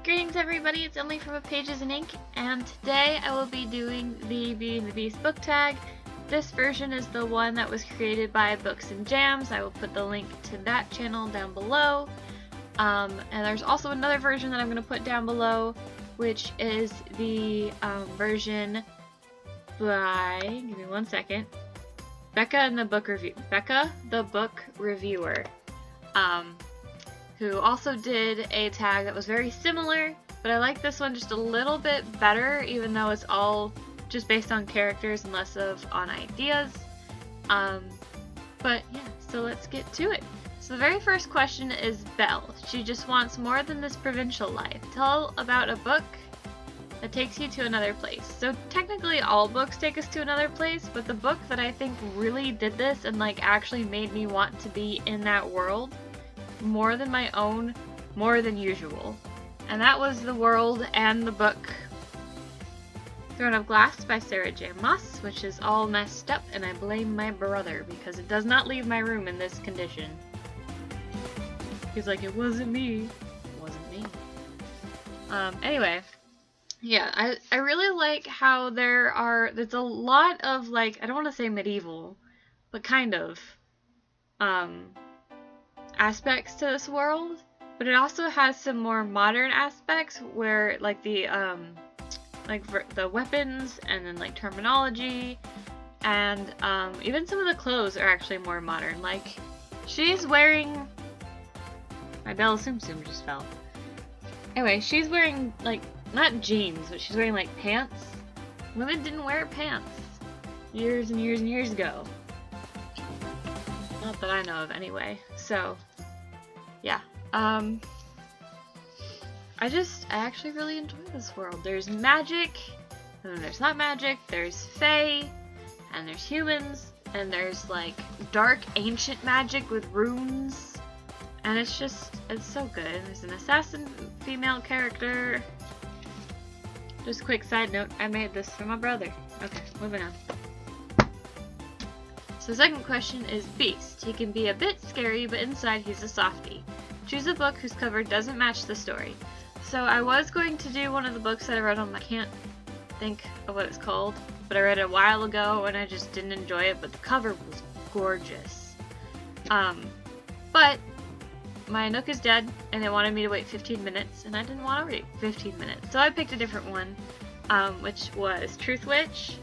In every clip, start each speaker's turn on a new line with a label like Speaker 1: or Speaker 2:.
Speaker 1: Greetings everybody, it's Emily from Pages and Ink, and today I will be doing the Beauty and the Beast book tag. This version is the one that was created by Books and Jams. I will put the link to that channel down below. And there's also another version that I'm going to put down below, which is the version by, give me one second, Becca the Book Reviewer. Who also did a tag that was very similar, but I like this one just a little bit better, even though it's all just based on characters and less on ideas. But yeah, so let's get to it. So the very first question is Belle. She just wants more than this provincial life. Tell about a book that takes you to another place. So technically all books take us to another place, but the book that I think really did this and like actually made me want to be in that world more than my own, more than usual. And that was the world and the book Throne of Glass by Sarah J. Maas, which is all messed up, and I blame my brother because it does not leave my room in this condition. He's like, it wasn't me. It wasn't me. Anyway, yeah, I really like how there's a lot of, like, I don't want to say medieval, but kind of, aspects to this world, but it also has some more modern aspects where like the weapons and then like terminology and even some of the clothes are actually more modern. Like she's wearing, my Belle Tsum Tsum just fell. Anyway, she's wearing like not jeans, but she's wearing like pants. Women didn't wear pants years and years and years ago. Not that I know of anyway. So, yeah. I actually really enjoy this world. There's magic, and then there's not magic, there's fae, and there's humans, and there's like dark ancient magic with runes, and it's so good. There's an assassin female character. Just a quick side note, I made this for my brother. Okay, moving on. So the second question is Beast. He can be a bit scary, but inside he's a softie. Choose a book whose cover doesn't match the story. So I was going to do one of the books that I read on, I can't think of what it's called, but I read it a while ago and I just didn't enjoy it, but the cover was gorgeous. But my Nook is dead and they wanted me to wait 15 minutes and I didn't want to wait 15 minutes. So I picked a different one, which was Truth Witch.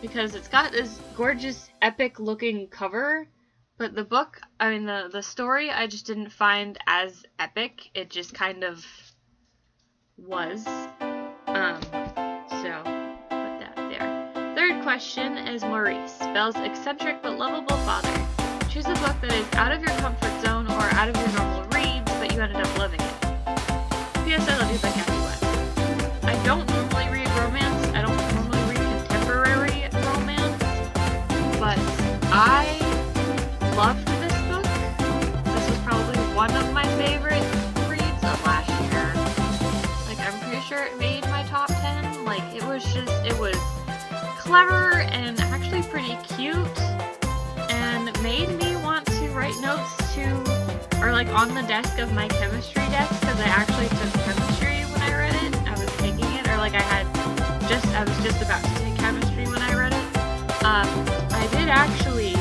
Speaker 1: Because it's got this gorgeous, epic-looking cover, but the book, I mean, the story, I just didn't find as epic. It just kind of was. So, put that there. Third question is Maurice, Belle's eccentric but lovable father. Choose a book that is out of your comfort zone or out of your normal reads, but you ended up loving it. P.S. I Love You by Kathy West. I don't normally read romance. I don't normally read contemporary romance, but I loved this book. This was probably one of my favorite reads of last year. Like, I'm pretty sure it made my top 10. Like, it was clever and actually pretty cute and made me want to write notes or like on the desk of my chemistry desk, because I actually took chemistry when I read it. I was taking it, or like I was just about to take chemistry when I read it. I did actually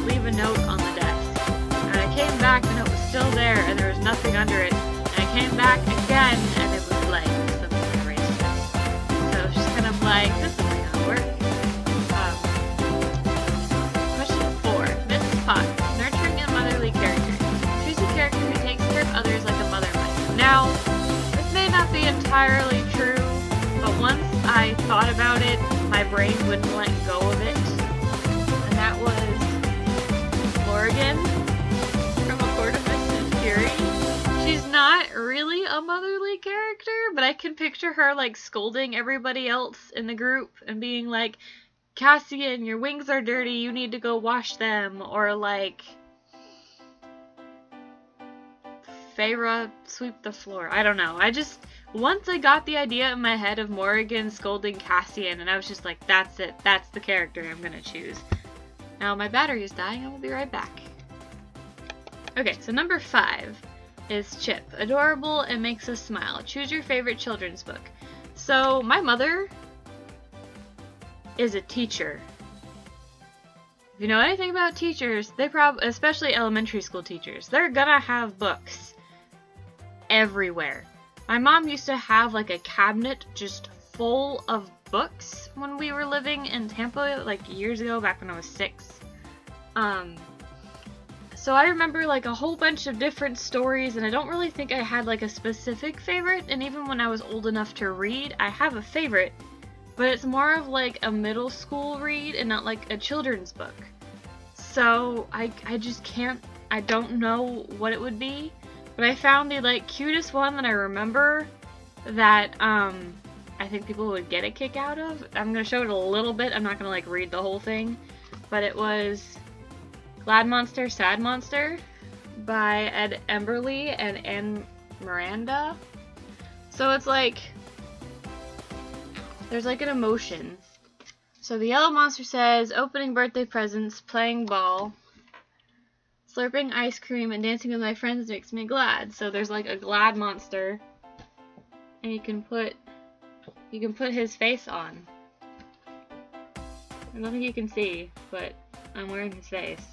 Speaker 1: leave a note on the desk, and I came back and it was still there, and there was nothing under it. And I came back again, and it was blank. Something erased it. So it's just kind of like, this isn't gonna work. Question 4. Mrs. Potts. Nurturing a motherly character. Choose a character who takes care of others like a mother might. Now, this may not be entirely true, but once I thought about it, my brain wouldn't let go of it. And that was Morgan from A Court of Mist and Fury. She's not really a motherly character, but I can picture her like scolding everybody else in the group and being like, Cassian, your wings are dirty, you need to go wash them. Or like, Feyre, sweep the floor. I don't know. Once I got the idea in my head of Morgan scolding Cassian, and I was just like, that's it. That's the character I'm gonna choose. Now my battery is dying. I will be right back. Okay, so number 5. is Chip. Adorable and makes us smile. Choose your favorite children's book. So, my mother is a teacher. If you know anything about teachers, they especially elementary school teachers, they're gonna have books everywhere. My mom used to have like a cabinet just full of books when we were living in Tampa, like years ago, back when I was 6. So I remember like a whole bunch of different stories, and I don't really think I had like a specific favorite, and even when I was old enough to read, I have a favorite, but it's more of like a middle school read and not like a children's book. So I just can't, I don't know what it would be, but I found the like cutest one that I remember that I think people would get a kick out of. I'm gonna show it a little bit, I'm not gonna like read the whole thing, but it was Glad Monster, Sad Monster by Ed Emberley and Anne Miranda. So it's like, there's like an emotion. So the yellow monster says, opening birthday presents, playing ball, slurping ice cream, and dancing with my friends makes me glad. So there's like a glad monster, and you can put his face on. I don't think you can see, but I'm wearing his face.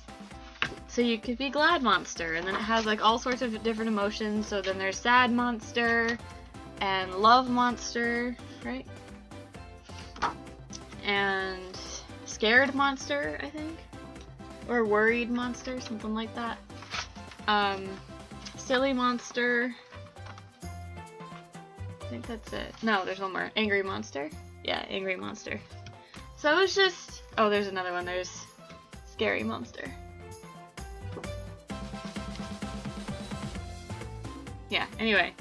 Speaker 1: So you could be glad monster, and then it has like all sorts of different emotions. So then there's sad monster and love monster, right? And scared monster, I think, or worried monster, something like that. Silly monster. I think that's it. No, there's one more. Angry monster. Yeah, angry monster. So it was just, oh, there's another one. There's scary monster. Yeah, anyway,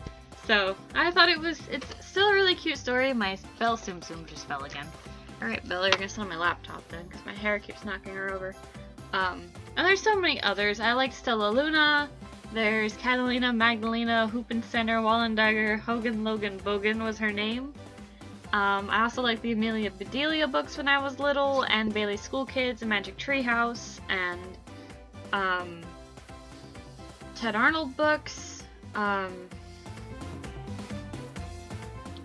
Speaker 1: so I thought it's still a really cute story. My Belle Tsum Tsum just fell again. Alright, Belle, you're gonna sit on my laptop then, because my hair keeps knocking her over. And there's so many others. I like Stella Luna, there's Catalina, Magdalena, Hoopin' Center, Wallendiger, Hogan, Logan, Bogan was her name. I also like the Amelia Bedelia books when I was little, and Bailey School Kids, and Magic Treehouse, and Ted Arnold books. I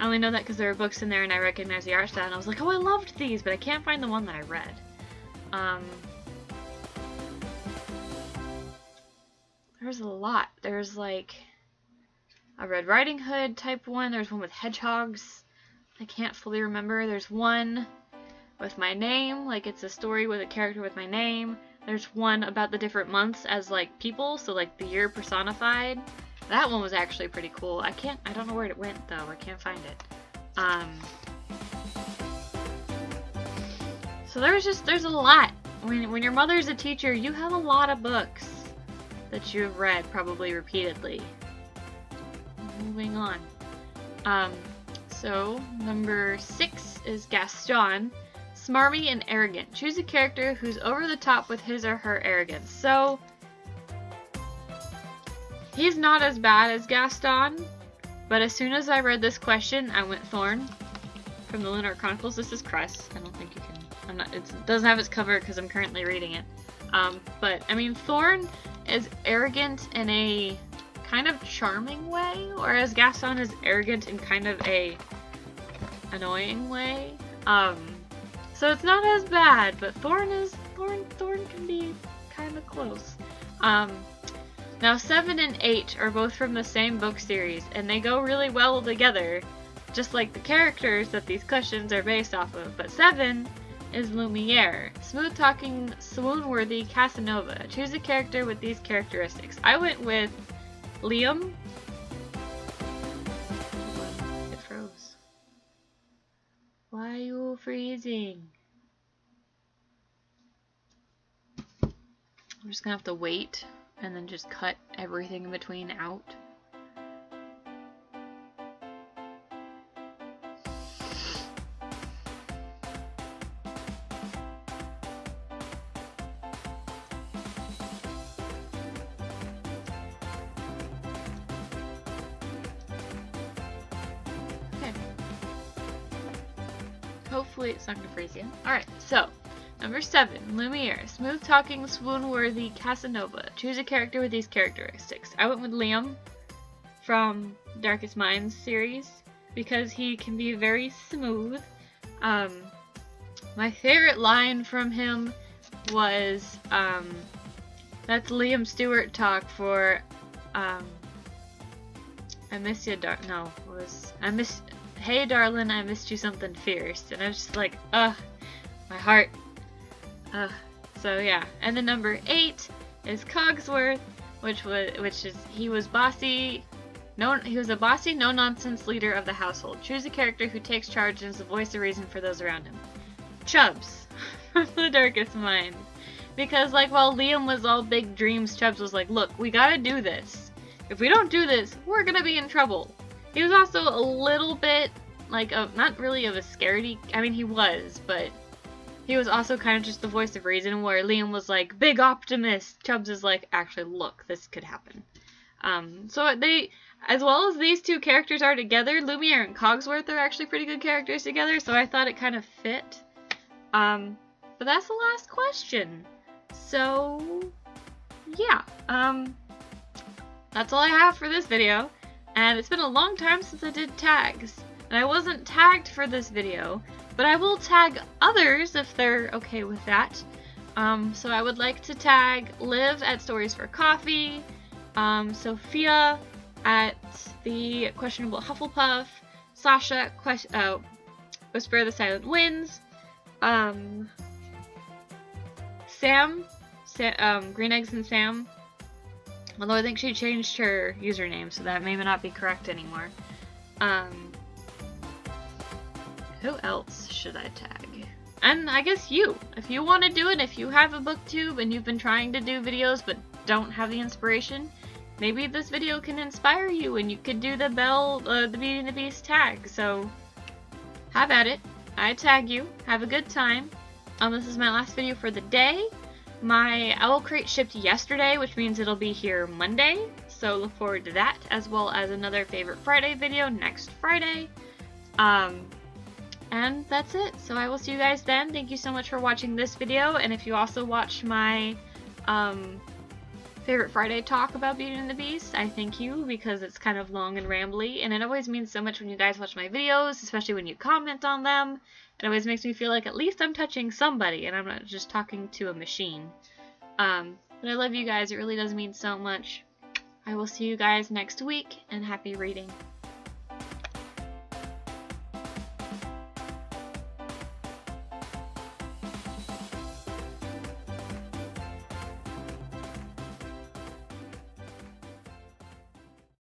Speaker 1: only know that because there were books in there and I recognized the art style, and I was like, oh, I loved these, but I can't find the one that I read. There's a lot. There's like a Red Riding Hood type one. There's one with hedgehogs. I can't fully remember. There's one with my name, like it's a story with a character with my name. There's one about the different months as like people, so like the year personified. That one was actually pretty cool. I don't know where it went though. I can't find it. So there's a lot. When your mother's a teacher, you have a lot of books that you've read probably repeatedly. Moving on. So number 6 is Gaston, smarmy and arrogant. Choose a character who's over the top with his or her arrogance. So he's not as bad as Gaston, but as soon as I read this question, I went Thorn from the Lunar Chronicles. This is Cress. I don't think you can. It doesn't have its cover because I'm currently reading it. But I mean, Thorn is arrogant in a kind of charming way, whereas Gaston is arrogant in kind of a annoying way. So it's not as bad, but Thorn can be kind of close. Now 7 and 8 are both from the same book series, and they go really well together, just like the characters that these questions are based off of. But 7 is Lumiere, smooth-talking, swoon-worthy Casanova. Choose a character with these characteristics. I went with Liam. It froze. Why are you freezing? I'm just gonna have to wait and then just cut everything in between out. Okay. Hopefully it's not gonna freeze you. Alright, so number 7, Lumiere, smooth-talking, swoon-worthy Casanova. Choose a character with these characteristics. I went with Liam. from Darkest Minds series because he can be very smooth. My favorite line from him was, that's Liam Stewart talk for, I miss you, hey darling, I missed you something fierce. And I was just like, ugh, my heart. So yeah. And then number 8 is Cogsworth, he was a bossy, no-nonsense leader of the household. Choose a character who takes charge and is the voice of reason for those around him. Chubbs from The Darkest Minds. Because, like, while Liam was all big dreams, Chubbs was like, look, we gotta do this. If we don't do this, we're gonna be in trouble. He was also a little bit, like, not really of a scaredy, I mean, he was, but he was also kind of just the voice of reason, where Liam was like, big optimist. Chubbs is like, actually, look, this could happen. So they, as well as these two characters are together, Lumiere and Cogsworth are actually pretty good characters together, so I thought it kind of fit. But that's the last question. So, yeah, that's all I have for this video. And it's been a long time since I did tags. And I wasn't tagged for this video, but I will tag others if they're okay with that. So I would like to tag Liv at Stories for Coffee, Sophia at the Questionable Hufflepuff, Sasha Whisper of the Silent Winds, Sam, Green Eggs and Sam, although I think she changed her username, so that may not be correct anymore. Who else should I tag? And I guess you. If you want to do it, if you have a booktube and you've been trying to do videos but don't have the inspiration, maybe this video can inspire you and you could do the Belle, the Beauty and the Beast tag. So, have at it. I tag you. Have a good time. This is my last video for the day. My Owl Crate shipped yesterday, which means it'll be here Monday. So look forward to that, as well as another Favorite Friday video next Friday. And that's it. So I will see you guys then. Thank you so much for watching this video. And if you also watch my Favorite Friday talk about Beauty and the Beast, I thank you because it's kind of long and rambly. And it always means so much when you guys watch my videos, especially when you comment on them. It always makes me feel like at least I'm touching somebody and I'm not just talking to a machine. But I love you guys. It really does mean so much. I will see you guys next week and happy reading.